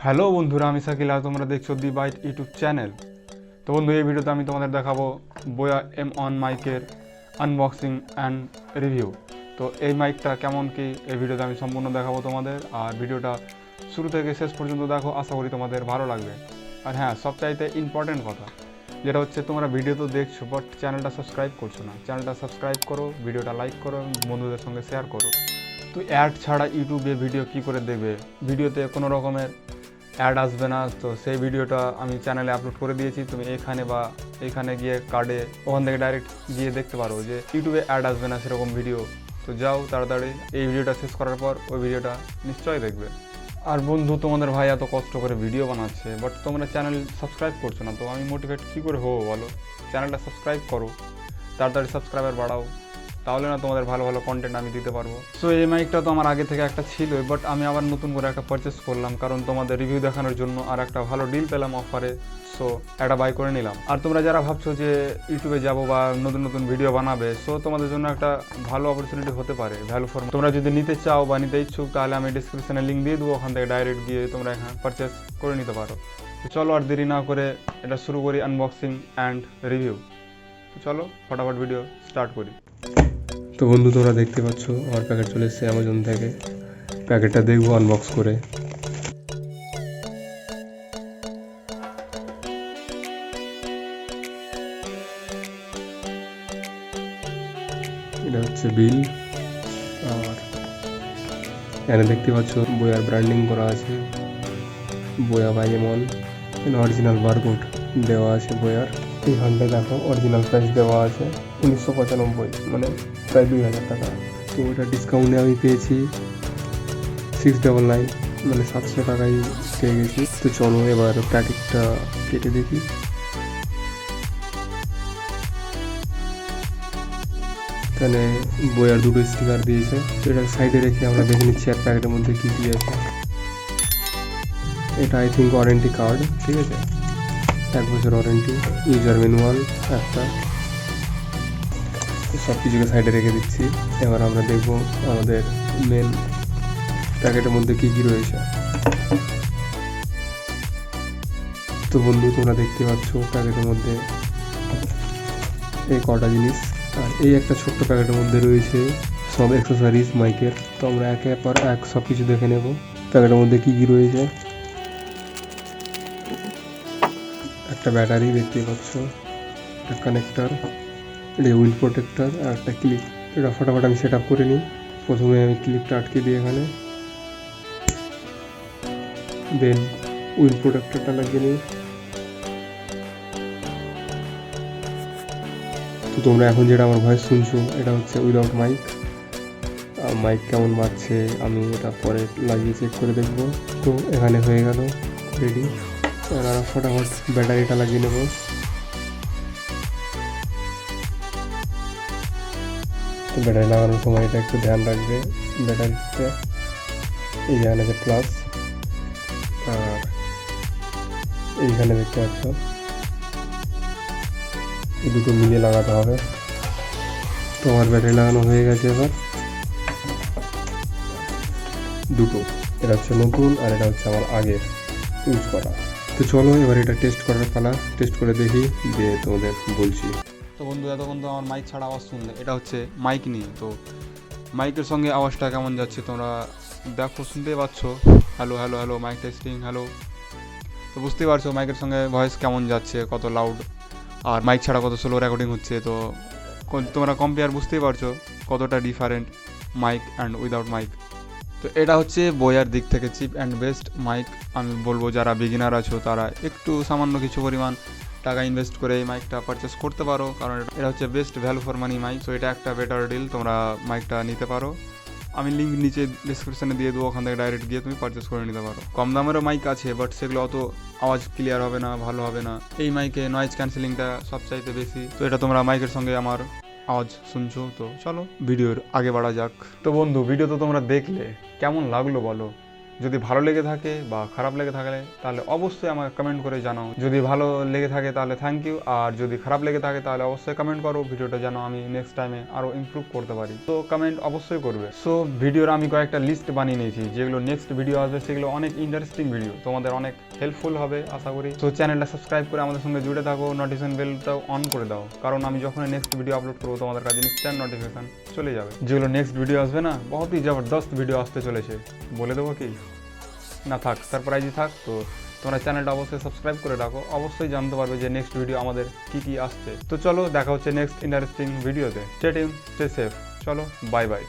Hello বন্ধুরা, আমি সাকিল আর তোমরা দেখছো দি বাইট ইউটিউব চ্যানেল। তো বন্ধু, এই ভিডিওতে আমি তোমাদের দেখাবো বোয়া M1 মাইকের আনবক্সিং অ্যান্ড রিভিউ। তো এই মাইকটা কেমন কি এই ভিডিওতে আমি সম্পূর্ণ দেখাবো তোমাদের, আর ভিডিওটা শুরু থেকে শেষ পর্যন্ত দেখো, আশা করি তোমাদের ভালো লাগবে। আর হ্যাঁ, সবচাইতে ইম্পর্টেন্ট কথা যেটা হচ্ছে, তোমরা ভিডিও তো দেখছো বাট চ্যানেলটা সাবস্ক্রাইব করছো না। চ্যানেলটা সাবস্ক্রাইব করো, ভিডিওটা লাইক করো, বন্ধুদের সঙ্গে শেয়ার করো। তো অ্যাড ছাড়া ইউটিউবে ভিডিও কি করে দেখবে? ভিডিওতে কোনো রকমের অ্যাড আসবে না। তো সেই ভিডিওটা আমি চ্যানেলে আপলোড করে দিয়েছি, তুমি এখানে গিয়ে কার্ডে ওখান থেকে ডাইরেক্ট গিয়ে দেখতে পারো যে ইউটিউবে অ্যাড আসবে না সেরকম ভিডিও। তো যাও তাড়াতাড়ি, এই ভিডিওটা শেষ করার পর ওই ভিডিওটা নিশ্চয়ই দেখবে। আর বন্ধু, তোমাদের ভাই এত কষ্ট করে ভিডিও বানাচ্ছে বাট তোমরা চ্যানেল সাবস্ক্রাইব করছো না, তো আমি মোটিভেট কী করে হবো বলো? চ্যানেলটা সাবস্ক্রাইব করো, তাড়াতাড়ি সাবস্ক্রাইবার বাড়াও, তাহলে না তোমাদের ভালো ভালো কন্টেন্ট আমি দিতে পারবো। সো এই মাইকটা তো আমার আগে থেকে একটা ছিল, বাট আমি আবার নতুন করে একটা পারচেস করলাম, কারণ তোমাদের রিভিউ দেখানোর জন্য আর একটা ভালো ডিল পেলাম অফারে। সো একটা বাই করে নিলাম। আর তোমরা যারা ভাবছো যে ইউটিউবে যাবো বা নতুন নতুন ভিডিও বানাবে, সো তোমাদের জন্য একটা ভালো অপরচুনিটি হতে পারে, ভ্যালু ফর। তোমরা যদি নিতে চাও বা নিতে ইচ্ছুক, তাহলে আমি ডিসক্রিপশনে লিঙ্ক দিয়ে দেবো, ওখান থেকে ডাইরেক্ট গিয়ে তোমরা এখানে পারচেস করে নিতে পারো। তো চলো আর দেরি না করে এটা শুরু করি, আনবক্সিং অ্যান্ড রিভিউ। তো চলো ফটাফট ভিডিও স্টার্ট করি। তো বন্ধু, তোমরা দেখতে পাচ্ছ আমার প্যাকেট চলে এসেছে অ্যামাজন থেকে। প্যাকেটটা দেখবো আনবক্স করে। এটা হচ্ছে বিল, আর এখানে দেখতে পাচ্ছ বয়ার ব্র্যান্ডিং করা আছে, বয়া বাই M1। এখানে অরিজিনাল বারকোড দেওয়া আছে বয়ার। এইখানটা দেখো অরিজিনাল প্রাইস দেওয়া আছে 1995, মানে প্রায় 2000 টাকা। তো ওটা ডিসকাউন্টে আমি পেয়েছি 699, মানে 700 টাকায় পেয়ে গেছি। তো চলো এবার প্যাকেটটা কেটে দেখি। এখানে বইয়ার দুটো স্টিকার দিয়েছে, তো এটা সাইডে রেখে আমরা দেখে নিচ্ছি আর প্যাকেটের মধ্যে কী কী আছে। এটা আই থিঙ্ক ওয়ারেন্টি কার্ড, ঠিক আছে, 1 বছর ওয়ারেন্টি, ইউজার ম্যানুয়াল একটা। সব কিছুকে সাইডে রেখে দিচ্ছি। এবার আমরা দেখবো আমাদের মেন প্যাকেটের মধ্যে কী কী রয়েছে। তো বন্ধু, তোমরা দেখতে পাচ্ছ প্যাকেটের মধ্যে এই কটা জিনিস, আর এই একটা ছোট্ট প্যাকেটের মধ্যে রয়েছে সব অ্যাক্সেসরিজ মাইকের। তো আমরা একের পর এক সব কিছু দেখে নেব প্যাকেটের মধ্যে কী কী রয়েছে। একটা ব্যাটারি দেখতে পাচ্ছ, একটা কানেক্টার, এটা উইন্ড প্রোটেক্টর, আর একটা ক্লিপ। এটা ফটাফট আমি সেট আপ করে নিই। প্রথমে আমি ক্লিপটা আটকে দিই এখানে, দেন উইন্ড প্রোটেক্টরটা লাগিয়ে নিই। তো তোমরা এখন যেটা আমার ভয়েস শুনছো, এটা হচ্ছে উইদাউট মাইক। মাইক কেমন বাজছে আমি এটা পরে লাগিয়ে চেক করে দেখবো। তো এখানে হয়ে গেল রেডি। এবার ফটাফট ব্যাটারিটা লাগিয়ে নেব। তো ব্যাটারি লাগানোর সময় এটা একটু ধ্যান রাখবে, ব্যাটারিতে এইখানে আছে প্লাস, আর এইখানে দেখতে পাচ্ছ এই দুটো মিলিয়ে লাগাতে হবে। তো আমার ব্যাটারি লাগানো হয়ে গেছে। এবার দুটো, এটা হচ্ছে নতুন আর এটা হচ্ছে আমার আগের ইউজ করা। তো চলো এবার এটা টেস্ট করার পালা, টেস্ট করে দেখি, দিয়ে তোমাদের বলছি। তো বন্ধু, এতক্ষণ তো আমার মাইক ছাড়া আওয়াজ শুনলে, এটা হচ্ছে মাইক নিয়ে। তো মাইকের সঙ্গে আওয়াজটা কেমন যাচ্ছে তোমরা দেখো, শুনতেই পাচ্ছ। Hello hello hello, mike testing, hello. তো বুঝতেই পারছো মাইকের সঙ্গে ভয়েস কেমন যাচ্ছে, কত লাউড, আর মাইক ছাড়া কত স্লো রেকর্ডিং হচ্ছে। তো তোমরা কম্পেয়ার বুঝতেই পারছো কতটা different mike and without mike. তো এটা হচ্ছে বয়ার দিক থেকে চিপ অ্যান্ড বেস্ট মাইক। আমি বলবো যারা বিগিনার আছো তারা একটু সামান্য কিছু পরিমাণ টাকা ইনভেস্ট করে এই মাইকটা পারচেস করতে পারো, কারণ এটা হচ্ছে best value for money mike. So এটা একটা বেটার ডিল, তোমরা মাইকটা নিতে পারো। আমি লিঙ্ক নিচে ডিসক্রিপশানে দিয়ে দেবো, ওখান থেকে ডাইরেক্ট গিয়ে তুমি পারচেস করে নিতে পারো। কম দামেরও মাইক আছে, বাট সেগুলো অত আওয়াজ ক্লিয়ার হবে না, ভালো হবে না। এই মাইকে নয়েজ ক্যান্সেলিংটা সবচাইতে বেশি। তো এটা তোমরা মাইকের সঙ্গে আমার আওয়াজ শুনছো। তো চলো ভিডিওর আগে বাড়া যাক। তো বন্ধু, ভিডিও তো তোমরা দেখলে, কেমন লাগলো বলো? যদি ভালো লেগে থাকে বা খারাপ লেগে থাকলে তাহলে অবশ্যই আমাকে কমেন্ট করে জানাও। যদি ভালো লেগে থাকে তাহলে থ্যাংক ইউ, আর যদি খারাপ লেগে থাকে তাহলে অবশ্যই কমেন্ট করো, ভিডিওটা যেন আমি নেক্সট টাইমে আরও ইমপ্রুভ করতে পারি। তো কমেন্ট অবশ্যই করবে। সো ভিডিওর আমি কয়েকটা লিস্ট বানিয়ে নিয়েছি, যেগুলো নেক্সট ভিডিও আসবে সেগুলো অনেক ইন্টারেস্টিং ভিডিও, তোমাদের অনেক হেল্পফুল হবে আশা করি। তো চ্যানেলটা সাবস্ক্রাইব করে আমাদের সঙ্গে জুড়ে থাকো, নোটিফিকেশন বেলটাও অন করে দাও, কারণ আমি যখন নেক্সট ভিডিও আপলোড করবো তোমাদের কাছে ইনস্ট্যান্ট নোটিফিকেশন চলে যাবে। যেগুলো নেক্সট ভিডিও আসবে না, বহুতই জবরদস্ত ভিডিও আসতে চলেছে, বলে দেবো কি না, থাক সারপ্রাইজই থাক। তো তোমরা চ্যানেলটা অবশ্যই সাবস্ক্রাইব করে রাখো, অবশ্যই জানতে পারবে যে নেক্সট ভিডিও আমাদের কি আসছে। তো চলো দেখা হচ্ছে নেক্সট ইন্টারেস্টিং ভিডিওতে। স্টে টিউন, স্টে সেফ, চলো বাই বাই।